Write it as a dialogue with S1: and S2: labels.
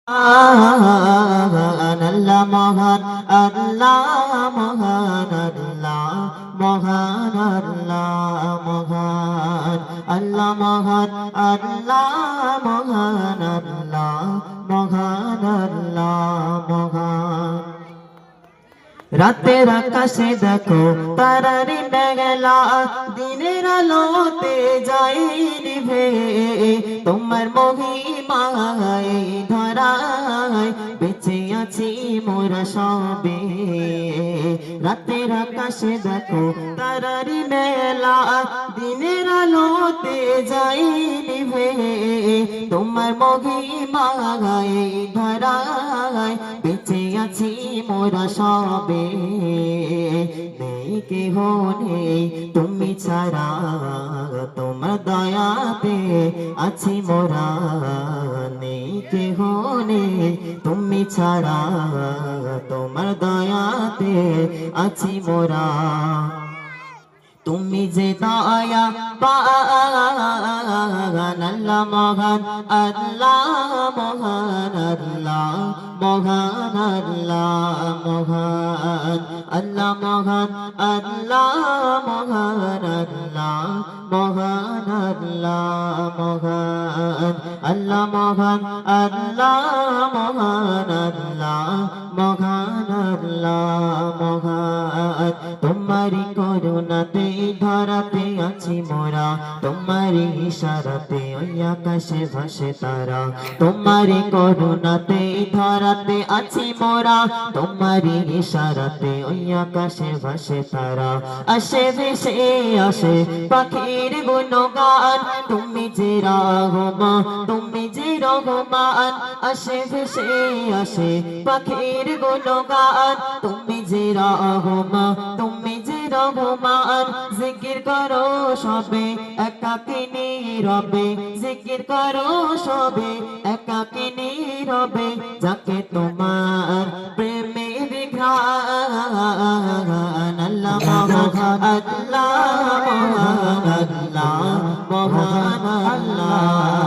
S1: আল্লাহ মহান, আল্লাহ মহান, আল্লাহ মহান, আল্লাহ মহান, আল্লাহ মহান, আল্লাহ মহান, আল্লাহ মহান, আল্লাহ মহান। রাতের আকাশে দেখো তারার মেঘলা, দিনের আলোতে যায় নিভে, তোমার মহিমায় ধরায় বেঁচে আছি মোরা সবে। রাতের আকাশে দেখো তারার মেলা, দিনের আলোতে যায় নিভে, তোমার মহিমায় ধরায় বেঁচে আছি মোরা সবে। নেই কেহ নেই তুমি ছাড়া, তোমার দয়াতে আছি মোরা। নেই কেহ নেই তুমি ছাড়া, তোমার দয়াতে আছি মোরা। তুমি যে দয়া পান, আল্লাহ মহান, আল্লাহ মহান, আল্লাহ মহান, আল্লাহ মহান, আল্লাহ মহান, আল্লাহ মহান, আল্লাহ মহান, আল্লাহ মহান, আল্লাহ মহান, আল্লাহ মহান, আল্লাহ মহান, আল্লাহ মহান। তোমারি করুণাতে ধরাতে আছি মোরা, তোমারি ইশারাতে ওই আকাশে ভাসে তারা। তোমারি করুণাতে ধরাতে আছি মোরা, তোমারি ইশারাতে ওই আকাশে ভাসে তারা। আসে ভেসে আসে পাখির গুণগান, তুমি যে রহমান, তুমি যে রহমান। আসে ভেসে আসে পাখির গুণগান, তুমি যে রহমান, তুমি যে রহমান। জিকির করো সবে একাকী নীরবে, জিকির করো সবে একাকী নীরবে, যাকে তোমার প্রেমের ঘ্রাণ। আল্লাহ মহান, আল্লাহ মহান, আল্লাহ মহান, আল্লাহ